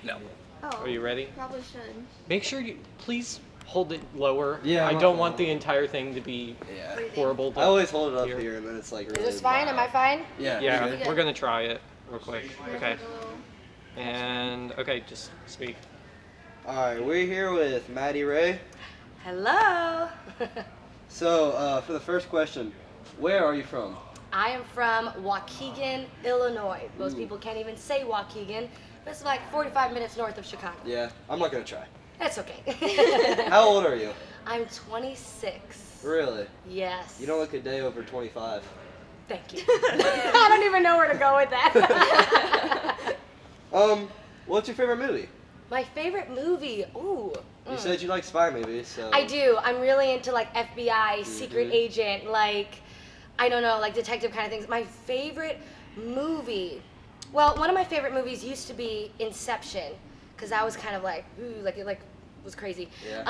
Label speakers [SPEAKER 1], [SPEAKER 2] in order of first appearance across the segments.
[SPEAKER 1] No.
[SPEAKER 2] Oh.
[SPEAKER 1] Are you ready?
[SPEAKER 2] Probably should.
[SPEAKER 1] Make sure you please hold it lower.
[SPEAKER 3] Yeah,
[SPEAKER 1] I
[SPEAKER 3] I'm
[SPEAKER 1] don't
[SPEAKER 3] not-
[SPEAKER 1] want the entire thing to be
[SPEAKER 3] Yeah.
[SPEAKER 1] horrible.
[SPEAKER 3] I always hold it up here and then it's like really
[SPEAKER 4] Is this fine?
[SPEAKER 3] loud.
[SPEAKER 4] Am I fine?
[SPEAKER 3] Yeah.
[SPEAKER 1] Yeah,
[SPEAKER 3] you're good.
[SPEAKER 1] we're gonna try it real quick. Okay.
[SPEAKER 2] Like a little-
[SPEAKER 1] And okay, just speak.
[SPEAKER 3] Alright, we're here with Maddie Ray.
[SPEAKER 4] Hello.
[SPEAKER 3] So, for the first question, where are you from?
[SPEAKER 4] I am from Waukegan, Illinois. Most
[SPEAKER 3] Ooh.
[SPEAKER 4] people can't even say Waukegan, but it's like 45 minutes north of Chicago.
[SPEAKER 3] Yeah, I'm not gonna try.
[SPEAKER 4] That's okay.
[SPEAKER 3] How old are you?
[SPEAKER 4] I'm 26.
[SPEAKER 3] Really?
[SPEAKER 4] Yes.
[SPEAKER 3] You don't look a day over 25.
[SPEAKER 4] Thank you. I don't even know where to go with that.
[SPEAKER 3] What's your favorite movie?
[SPEAKER 4] My favorite movie. Ooh.
[SPEAKER 3] You said you like spy movies, so.
[SPEAKER 4] I do. I'm really into like FBI, secret agent, like, I don't know, like detective kind of things. My favorite movie. Well, one of my favorite movies used to be Inception, because I was kind of like, ooh, like it like was crazy.
[SPEAKER 3] Yeah.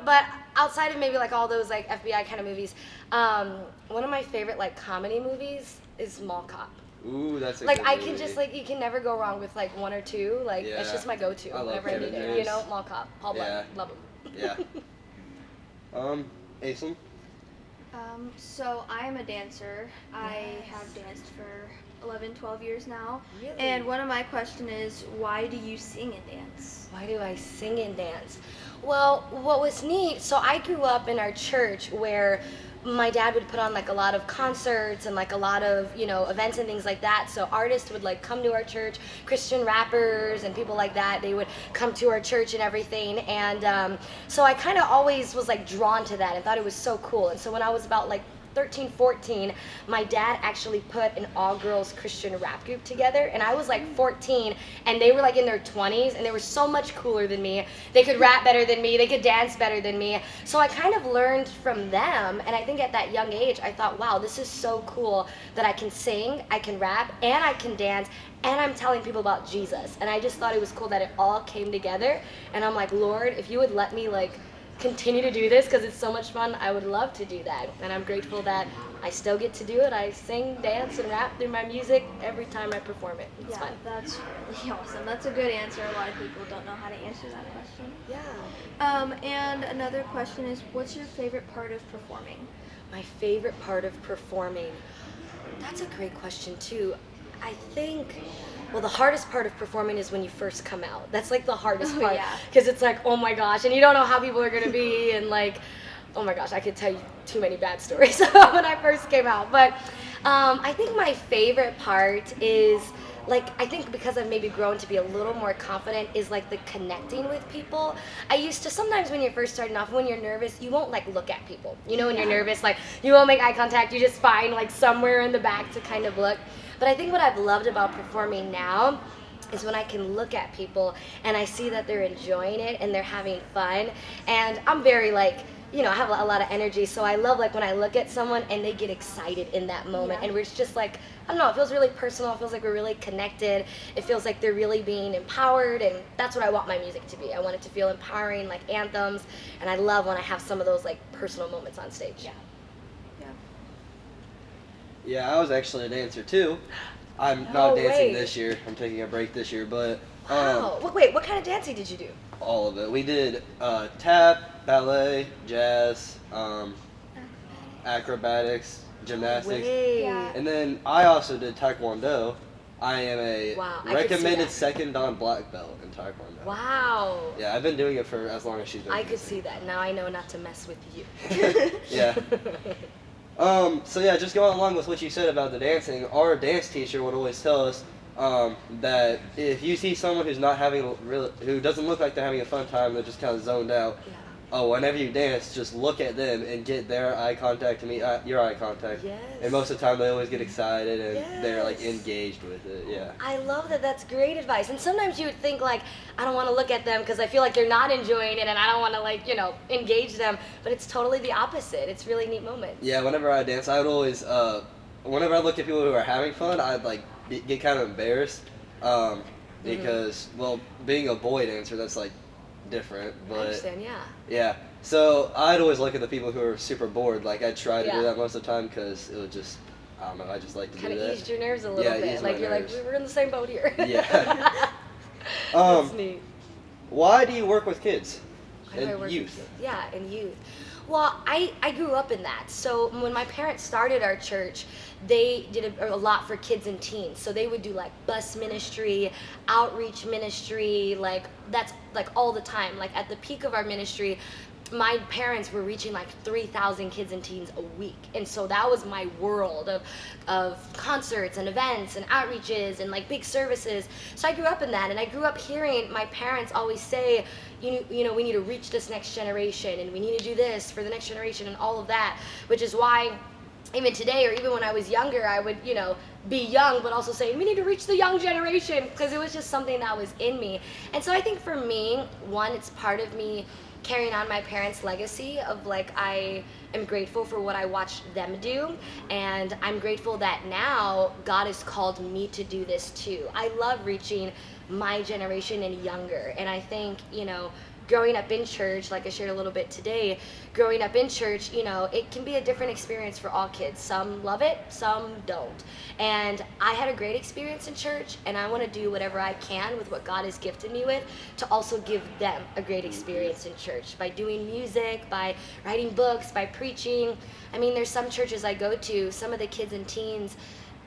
[SPEAKER 4] But outside of maybe like all those like FBI kind of movies, one of my favorite like comedy movies is Mall Cop.
[SPEAKER 3] Ooh, that's a
[SPEAKER 4] Like
[SPEAKER 3] good
[SPEAKER 4] I
[SPEAKER 3] movie.
[SPEAKER 4] can just like you can never go wrong with like one or two. Like
[SPEAKER 3] Yeah.
[SPEAKER 4] it's just my go-to
[SPEAKER 3] I love
[SPEAKER 4] whenever I
[SPEAKER 3] Kevin
[SPEAKER 4] need it.
[SPEAKER 3] James.
[SPEAKER 4] You know, Mall Cop, Paul Blart,
[SPEAKER 3] Yeah.
[SPEAKER 4] love him.
[SPEAKER 3] Yeah. Asen?
[SPEAKER 2] So I am a dancer. I have danced for 11, 12 years now.
[SPEAKER 4] Really?
[SPEAKER 2] And one of my question is, why do you sing and dance?
[SPEAKER 4] Why do I sing and dance? Well, what was neat, so I grew up in our church where my dad would put on like a lot of concerts and like a lot of, you know, events and things like that. So artists would like come to our church, Christian rappers and people like that, they would come to our church and everything. And so I kind of always was like drawn to that and thought it was so cool. And so when I was about like 13, 14, my dad actually put an all-girls Christian rap group together, and I was like 14, and they were like in their 20s, and they were so much cooler than me. They could rap better than me, they could dance better than me. So I kind of learned from them, and I think at that young age, I thought, wow, this is so cool that I can sing, I can rap, and I can dance, and I'm telling people about Jesus. And I just thought it was cool that it all came together, and I'm like, Lord, if you would let me like continue to do this because it's so much fun, I would love to do that. And I'm grateful that I still get to do it. I sing, dance, and rap through my music every time I perform it. It's fun.
[SPEAKER 2] That's really awesome. That's a good answer. A lot of people don't know how to answer that question.
[SPEAKER 4] Yeah.
[SPEAKER 2] And another question is, what's your favorite part of performing?
[SPEAKER 4] My favorite part of performing. That's a great question too. I think, well, the hardest part of performing is when you first come out. That's like the hardest part,
[SPEAKER 2] Yeah.
[SPEAKER 4] because it's like, oh my gosh, and you don't know how people are gonna be, and like, oh my gosh, I could tell you too many bad stories about when I first came out. But I think my favorite part is, like, I think because I've maybe grown to be a little more confident, is like the connecting with people. I used to, sometimes when you're first starting off, when you're nervous, you won't like look at people. You know, when you're nervous, like you won't make eye contact, you just find like somewhere in the back to kind of look. But I think what I've loved about performing now is when I can look at people and I see that they're enjoying it and they're having fun. And I'm very like, you know, I have a lot of energy, so I love like when I look at someone and they get excited in that moment.
[SPEAKER 2] Yeah.
[SPEAKER 4] And we're just like, I don't know, it feels really personal, it feels like we're really connected, it feels like they're really being empowered, and that's what I want my music to be. I want it to feel empowering, like anthems, and I love when I have some of those like personal moments on stage.
[SPEAKER 2] Yeah.
[SPEAKER 3] Yeah, I was actually a dancer too. I'm
[SPEAKER 4] No
[SPEAKER 3] not dancing
[SPEAKER 4] way.
[SPEAKER 3] this year. I'm taking a break this year, but
[SPEAKER 4] Wow. Wait, what kind of dancing did you do?
[SPEAKER 3] all of it. We did tap, ballet, jazz, acrobatics, gymnastics,
[SPEAKER 4] Way.
[SPEAKER 2] Yeah.
[SPEAKER 3] and then I also did taekwondo. I am a
[SPEAKER 4] Wow, I could see
[SPEAKER 3] recommended
[SPEAKER 4] that.
[SPEAKER 3] second dan black belt in taekwondo.
[SPEAKER 4] Wow.
[SPEAKER 3] Yeah, I've been doing it for as long as she's been.
[SPEAKER 4] I could see that. Now I know not to mess with you.
[SPEAKER 3] Yeah. So yeah, just going along with what you said about the dancing, our dance teacher would always tell us that if you see someone who's not having who doesn't look like they're having a fun time, they're just kind of zoned out.
[SPEAKER 4] Yeah.
[SPEAKER 3] Whenever you dance, just look at them and get their eye contact to meet your eye contact.
[SPEAKER 4] Yes.
[SPEAKER 3] And most of the time, they always get excited and they're like
[SPEAKER 4] Yes.
[SPEAKER 3] engaged with it. Yeah.
[SPEAKER 4] I love that. That's great advice. And sometimes you would think like, I don't want to look at them because I feel like they're not enjoying it and I don't want to like, you know, engage them. But it's totally the opposite. It's really neat moments.
[SPEAKER 3] Yeah. Whenever I dance, I would always, whenever I look at people who are having fun, I'd like get kind of embarrassed because, well, being a boy dancer, that's like different.
[SPEAKER 4] I
[SPEAKER 3] But
[SPEAKER 4] understand, yeah.
[SPEAKER 3] yeah. So I'd always look at the people who are super bored. Like I'd try to
[SPEAKER 4] Yeah.
[SPEAKER 3] do that most of the time because it would just, I don't know, I just like to
[SPEAKER 4] Kind
[SPEAKER 3] do
[SPEAKER 4] of
[SPEAKER 3] that.
[SPEAKER 4] eased your nerves a little
[SPEAKER 3] Yeah,
[SPEAKER 4] bit.
[SPEAKER 3] eased
[SPEAKER 4] Like
[SPEAKER 3] my
[SPEAKER 4] you're
[SPEAKER 3] nerves.
[SPEAKER 4] like, we're in the same boat here.
[SPEAKER 3] Yeah.
[SPEAKER 4] That's neat.
[SPEAKER 3] Why do you work with kids
[SPEAKER 4] Why do I
[SPEAKER 3] and
[SPEAKER 4] work
[SPEAKER 3] youth?
[SPEAKER 4] with- Yeah, and youth. Well, I grew up in that. So when my parents started our church, they did a lot for kids and teens. So they would do like bus ministry, outreach ministry, like that's like all the time. Like at the peak of our ministry, my parents were reaching like 3,000 kids and teens a week. And so that was my world of concerts and events and outreaches and like big services. So I grew up in that, and I grew up hearing my parents always say, you know, we need to reach this next generation, and we need to do this for the next generation and all of that, which is why even today, or even when I was younger, I would, you know, be young, but also say, we need to reach the young generation, because it was just something that was in me. And so I think for me, one, it's part of me carrying on my parents' legacy of like, I am grateful for what I watched them do, and I'm grateful that now God has called me to do this too. I love reaching my generation and younger, and I think, you know, growing up in church, like I shared a little bit today, growing up in church, you know, it can be a different experience for all kids. Some love it, some don't. And I had a great experience in church, and I want to do whatever I can with what God has gifted me with to also give them a great experience in church by doing music, by writing books, by preaching. I mean, there's some churches I go to, some of the kids and teens,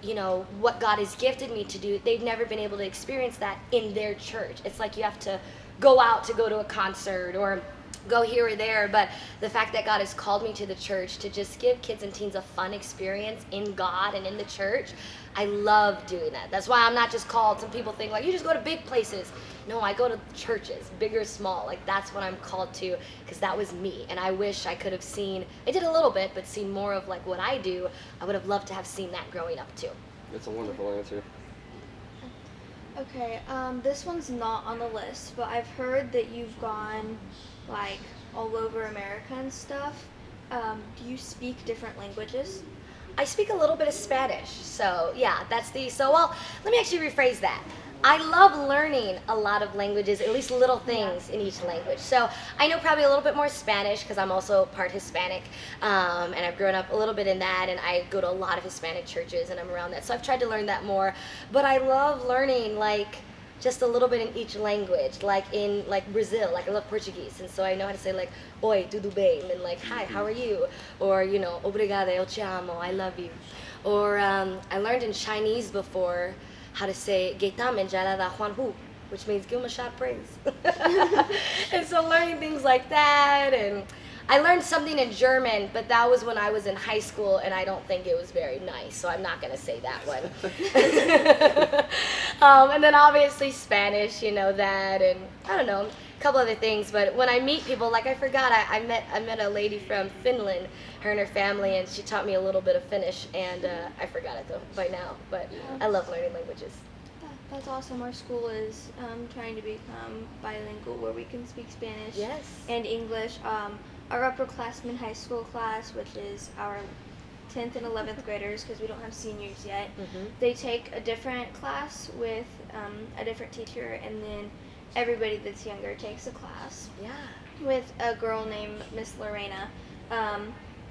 [SPEAKER 4] you know, what God has gifted me to do, they've never been able to experience that in their church. It's like you have to go out to go to a concert or go here or there, but the fact that God has called me to the church to just give kids and teens a fun experience in God and in the church, I love doing that. That's why I'm not just called, some people think like, you just go to big places. No, I go to churches, big or small. Like that's what I'm called to, because that was me. And I wish I could have seen, I did a little bit, but seen more of like what I do. I would have loved to have seen that growing up too.
[SPEAKER 3] That's a wonderful answer.
[SPEAKER 2] Okay, this one's not on the list, but I've heard that you've gone like all over America and stuff. Do you speak different languages?
[SPEAKER 4] I speak a little bit of Spanish, so yeah, well, let me actually rephrase that. I love learning a lot of languages, at least little things in each language. So I know probably a little bit more Spanish because I'm also part Hispanic, and I've grown up a little bit in that, and I go to a lot of Hispanic churches, and I'm around that. So I've tried to learn that more. But I love learning like just a little bit in each language. Like in like Brazil, like I love Portuguese, and so I know how to say like "Oi, tudo bem," and like "Hi, how are you?" Or you know, "Obrigada, eu te amo," I love you. Or I learned in Chinese before how to say "Gaitame Jalada Juan Hu," which means give him a shot of praise. And so learning things like that, and I learned something in German, but that was when I was in high school, and I don't think it was very nice, so I'm not going to say that one. And then obviously Spanish, you know that, and I don't know, a couple other things. But when I meet people, like I forgot, I met a lady from Finland, her and her family, and she taught me a little bit of Finnish, and I forgot it though by now. But I love learning languages.
[SPEAKER 2] That's awesome. Our school is trying to become bilingual, where we can speak Spanish
[SPEAKER 4] Yes.
[SPEAKER 2] and English. Our upperclassmen high school class, which is our 10th and 11th graders, because we don't have seniors yet, they take a different class with a different teacher, and then everybody that's younger takes a class
[SPEAKER 4] Yeah.
[SPEAKER 2] with a girl named Miss Lorena.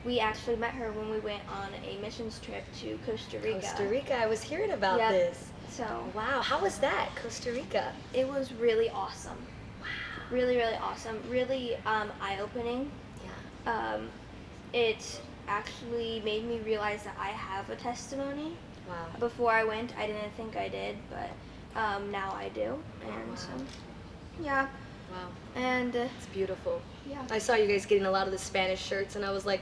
[SPEAKER 2] We actually met her when we went on a missions trip to Costa Rica.
[SPEAKER 4] Costa Rica, I was hearing about
[SPEAKER 2] Yep.
[SPEAKER 4] this.
[SPEAKER 2] So
[SPEAKER 4] Wow, how was that, Costa Rica?
[SPEAKER 2] it was really awesome.
[SPEAKER 4] Wow.
[SPEAKER 2] Really, really awesome. Really eye-opening.
[SPEAKER 4] Yeah.
[SPEAKER 2] It actually made me realize that I have a testimony.
[SPEAKER 4] Wow.
[SPEAKER 2] Before I went, I didn't think I did, but now I do. And so, yeah.
[SPEAKER 4] Wow.
[SPEAKER 2] And
[SPEAKER 4] It's beautiful.
[SPEAKER 2] yeah.
[SPEAKER 4] I saw you guys getting a lot of the Spanish shirts, and I was like,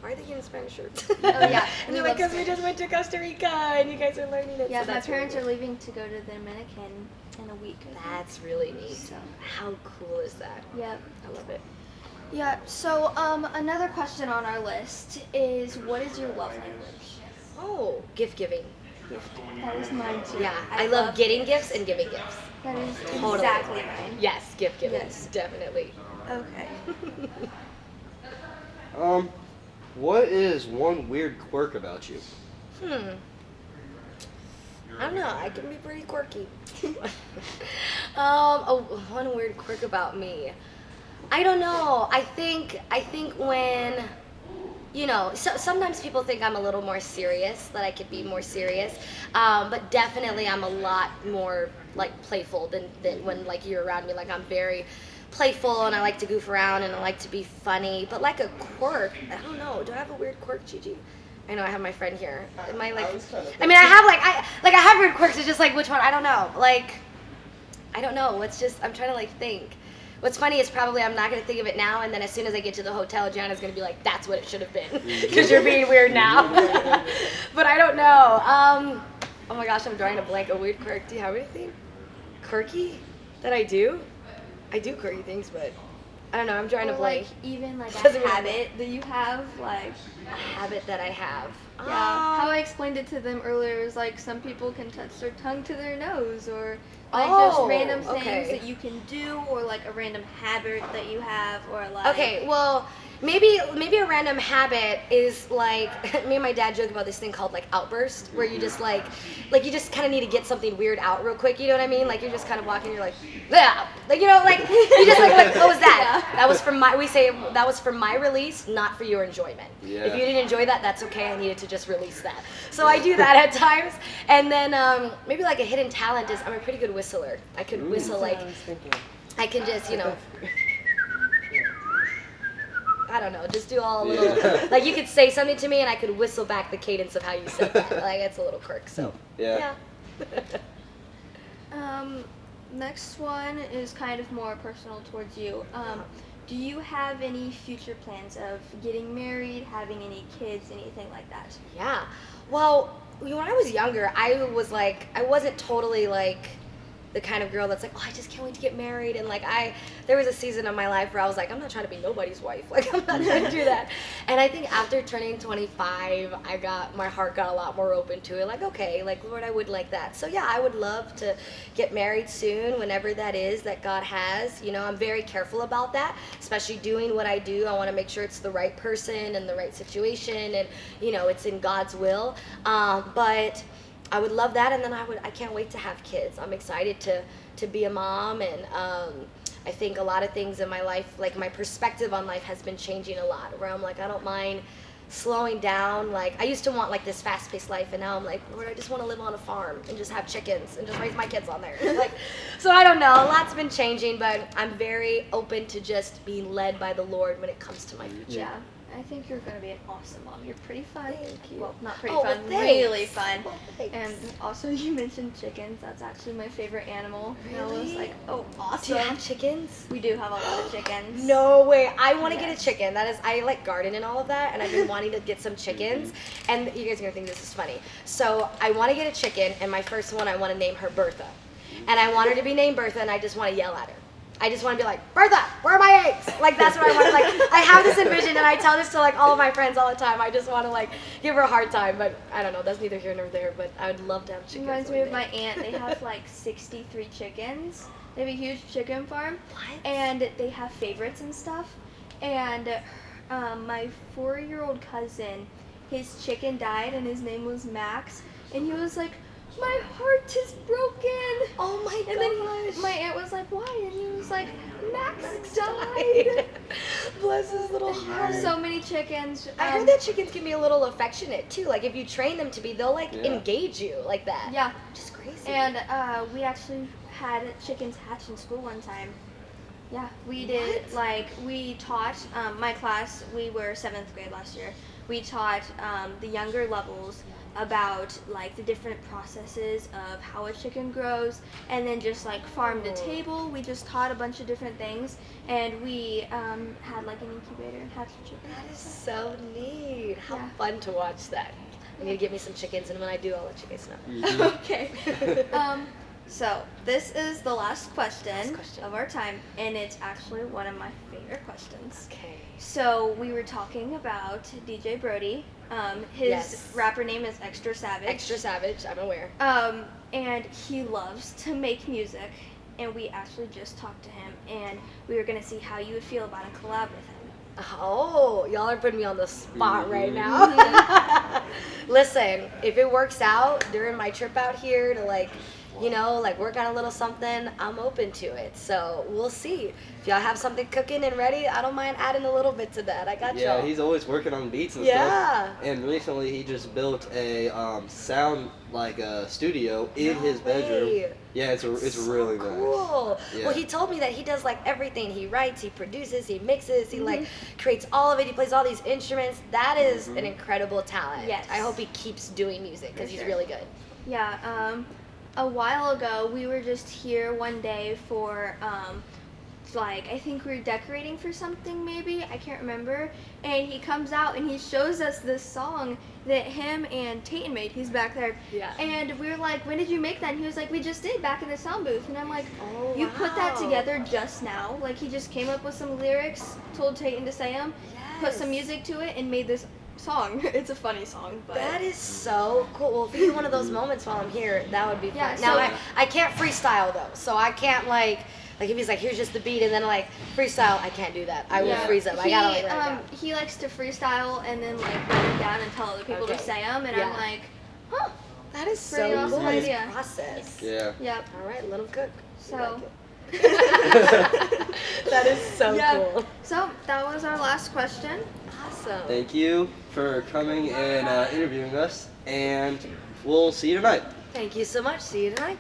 [SPEAKER 4] why are they getting Spanish shirts?
[SPEAKER 2] Oh, yeah.
[SPEAKER 4] And
[SPEAKER 2] We
[SPEAKER 4] they're like,
[SPEAKER 2] love
[SPEAKER 4] because we just went to Costa Rica, and you guys are learning it.
[SPEAKER 2] Yeah,
[SPEAKER 4] so
[SPEAKER 2] my
[SPEAKER 4] that's
[SPEAKER 2] parents
[SPEAKER 4] really
[SPEAKER 2] are leaving to go to the Dominican in a week. I think.
[SPEAKER 4] That's really neat.
[SPEAKER 2] So,
[SPEAKER 4] How cool is that?
[SPEAKER 2] yeah.
[SPEAKER 4] I love it.
[SPEAKER 2] Yeah, so another question on our list is, what is your love language?
[SPEAKER 4] Oh, gift giving.
[SPEAKER 2] That is mine too.
[SPEAKER 4] Yeah, I love getting gifts and giving gifts.
[SPEAKER 2] That is
[SPEAKER 4] Totally.
[SPEAKER 2] exactly mine.
[SPEAKER 4] Yes, gift giving.
[SPEAKER 2] Yes.
[SPEAKER 4] Definitely.
[SPEAKER 2] Okay.
[SPEAKER 3] What is one weird quirk about you?
[SPEAKER 4] I don't know. I can be pretty quirky. One weird quirk about me. I don't know. I think when you know, so sometimes people think I'm a little more serious, that I could be more serious, but definitely I'm a lot more like playful than when like you're around me. Like I'm very playful and I like to goof around and I like to be funny. But like a quirk, I don't know. Do I have a weird quirk, Gigi? I know I have my friend here. Am I like? I mean, I have I have weird quirks. It's just like which one? I don't know. Like, I don't know. It's just I'm trying to like think. What's funny is probably I'm not going to think of it now, and then as soon as I get to the hotel, Gianna's going to be like, that's what it should have been, because you're being weird now. But I don't know. Oh my gosh, I'm drawing a blank. A weird quirk. Do you have anything quirky that I do? I do quirky things, but I don't know. I'm drawing a blank.
[SPEAKER 2] Like even like a
[SPEAKER 4] Doesn't really
[SPEAKER 2] habit that you have, like
[SPEAKER 4] A habit that I have.
[SPEAKER 2] yeah. How I explained it to them earlier is like some people can touch their tongue to their nose, or like just random things
[SPEAKER 4] okay.
[SPEAKER 2] that you can do, or like a random habit that you have, or like
[SPEAKER 4] Okay, well, maybe a random habit is like me and my dad joke about this thing called like outburst, where you just like you just kind of need to get something weird out real quick. You know what I mean? Like you're just kind of walking, you're like, yeah, like you know, like you just like what was that?
[SPEAKER 2] Yeah.
[SPEAKER 4] That was from my. We say that was for my release, not for your enjoyment.
[SPEAKER 3] Yeah.
[SPEAKER 4] If you didn't enjoy that, that's okay. I needed to just release that. So I do that at times, and then maybe like a hidden talent is I'm a pretty good whistler. I could whistle like I can just I don't know, just do all a little, like you could say something to me and I could whistle back the cadence of how you said that. Like it's a little quirk, so.
[SPEAKER 3] Yeah.
[SPEAKER 2] Next one is kind of more personal towards you. Do you have any future plans of getting married, having any kids, anything like that?
[SPEAKER 4] Yeah. Well, when I was younger, I wasn't totally like the kind of girl that's like, oh, I just can't wait to get married. And like there was a season of my life where I was like, I'm not trying to be nobody's wife. Like I'm not trying to do that. And I think after turning 25, my heart got a lot more open to it. Like, okay, like Lord, I would like that. So yeah, I would love to get married soon, whenever that is that God has. You know, I'm very careful about that, especially doing what I do. I want to make sure it's the right person and the right situation, and you know, it's in God's will. But I would love that, and then I can't wait to have kids. I'm excited to be a mom, and I think a lot of things in my life, like my perspective on life has been changing a lot, where I'm like, I don't mind slowing down. Like I used to want like this fast-paced life, and now I'm like, Lord, I just want to live on a farm and just have chickens and just raise my kids on there. Like, so I don't know, a lot's been changing, but I'm very open to just being led by the Lord when it comes to my future.
[SPEAKER 2] Yeah. I think you're going to be an awesome mom. You're pretty fun.
[SPEAKER 4] Thank you.
[SPEAKER 2] Well, not pretty
[SPEAKER 4] Oh,
[SPEAKER 2] fun,
[SPEAKER 4] well, thanks.
[SPEAKER 2] really fun.
[SPEAKER 4] Well, thanks.
[SPEAKER 2] And also, you mentioned chickens. That's actually my favorite animal. And I was
[SPEAKER 4] Really?
[SPEAKER 2] like, oh,
[SPEAKER 4] Do
[SPEAKER 2] awesome.
[SPEAKER 4] you have chickens?
[SPEAKER 2] We do have a lot of chickens.
[SPEAKER 4] No way. I want to get
[SPEAKER 2] Yes.
[SPEAKER 4] a chicken. That is, I like garden and all of that, and I've been wanting to get some chickens. And you guys are going to think this is funny. So I want to get a chicken, and my first one, I want to name her Bertha. And I want her to be named Bertha, and I just want to yell at her. I just want to be like, Bertha, where are my eggs? Like, that's what I want. Like, I have this envision, and I tell this to, like, all of my friends all the time. I just want to, like, give her a hard time. But I don't know. That's neither here nor there. But I would love to have chickens.
[SPEAKER 2] Reminds me
[SPEAKER 4] one
[SPEAKER 2] of my
[SPEAKER 4] day.
[SPEAKER 2] aunt. They have like 63 chickens. They have a huge chicken farm.
[SPEAKER 4] What?
[SPEAKER 2] And they have favorites and stuff. And my 4-year-old cousin, his chicken died, and his name was Max. And he was like, my heart is broken.
[SPEAKER 4] Oh, my
[SPEAKER 2] And
[SPEAKER 4] gosh.
[SPEAKER 2] then my aunt was like, why? And he was like, Max died.
[SPEAKER 4] Bless his little
[SPEAKER 2] I have
[SPEAKER 4] heart.
[SPEAKER 2] so many chickens.
[SPEAKER 4] I heard that chickens can be a little affectionate too. Like if you train them to be, they'll like
[SPEAKER 3] Yeah.
[SPEAKER 4] engage you like that.
[SPEAKER 2] Yeah.
[SPEAKER 4] Just crazy.
[SPEAKER 2] And we actually had chickens hatch in school one time. Yeah, we did.
[SPEAKER 4] What?
[SPEAKER 2] Like we taught my class. We were 7th grade last year. We taught the younger levels about like the different processes of how a chicken grows, and then just like farm to table. We just taught a bunch of different things, and we had like an incubator and hatched chickens.
[SPEAKER 4] That is so neat. How
[SPEAKER 2] Yeah.
[SPEAKER 4] fun to watch that. I need to get me some chickens, and when I do, I'll let you guys know.
[SPEAKER 2] Okay. So this is the last question,
[SPEAKER 4] Last question.
[SPEAKER 2] of our time, and it's actually one of my favorite questions.
[SPEAKER 4] Okay.
[SPEAKER 2] So we were talking about DJ Brody. His
[SPEAKER 4] Yes.
[SPEAKER 2] rapper name is Extra Savage.
[SPEAKER 4] Extra savage. I'm aware.
[SPEAKER 2] And he loves to make music, and we actually just talked to him, and we were gonna see how you would feel about a collab with him.
[SPEAKER 4] Oh, y'all are putting me on the spot right now. Listen, if it works out during my trip out here to like you know, like work on a little something, I'm open to it. So we'll see. If y'all have something cooking and ready, I don't mind adding a little bit to that. I got
[SPEAKER 3] Yeah,
[SPEAKER 4] y'all.
[SPEAKER 3] he's always working on beats and
[SPEAKER 4] Yeah.
[SPEAKER 3] stuff. And recently he just built a sound like a studio in
[SPEAKER 4] No
[SPEAKER 3] his bedroom.
[SPEAKER 4] way.
[SPEAKER 3] Yeah, it's
[SPEAKER 4] So
[SPEAKER 3] really nice.
[SPEAKER 4] cool.
[SPEAKER 3] Yeah.
[SPEAKER 4] Well, he told me that he does like everything. He writes, he produces, he mixes, he like creates all of it. He plays all these instruments. That is an incredible talent.
[SPEAKER 2] Yes.
[SPEAKER 4] I hope he keeps doing music because
[SPEAKER 2] For
[SPEAKER 4] he's
[SPEAKER 2] sure.
[SPEAKER 4] really good.
[SPEAKER 2] Yeah, a while ago we were just here one day for like I think we were decorating for something maybe, I can't remember, and he comes out and he shows us this song that him and Tayton made. He's back there.
[SPEAKER 4] Yeah.
[SPEAKER 2] And we were like, when did you make that? And he was like, we just did back in the sound booth. And I'm like,
[SPEAKER 4] Oh,
[SPEAKER 2] you put that
[SPEAKER 4] wow.
[SPEAKER 2] together just now? Like he just came up with some lyrics, told Tayton to say them, put some
[SPEAKER 4] Yes.
[SPEAKER 2] music to it, and made this song. It's a funny song, but
[SPEAKER 4] That is so cool. Well, if you do one of those moments while I'm here, that would be fun.
[SPEAKER 2] Yeah,
[SPEAKER 4] Now,
[SPEAKER 2] so-
[SPEAKER 4] I can't freestyle though, so I can't like if he's like, here's just the beat and then like freestyle, I can't do that. I will
[SPEAKER 3] Yeah.
[SPEAKER 4] freeze up. I gotta like write it down.
[SPEAKER 2] He likes to freestyle and then like write it down and tell other people to
[SPEAKER 4] Okay.
[SPEAKER 2] say them, and
[SPEAKER 4] Yeah.
[SPEAKER 2] I'm like, huh,
[SPEAKER 4] That is so
[SPEAKER 2] pretty
[SPEAKER 4] cool.
[SPEAKER 2] awesome
[SPEAKER 4] His
[SPEAKER 2] idea.
[SPEAKER 4] process.
[SPEAKER 3] Yeah.
[SPEAKER 2] yep.
[SPEAKER 4] All right, let him cook. We
[SPEAKER 2] So.
[SPEAKER 4] like it. That is so
[SPEAKER 2] Yeah.
[SPEAKER 4] cool.
[SPEAKER 2] So that was our last question.
[SPEAKER 4] Awesome.
[SPEAKER 3] Thank you for coming and interviewing us, and we'll see you tonight.
[SPEAKER 4] Thank you so much. See you tonight.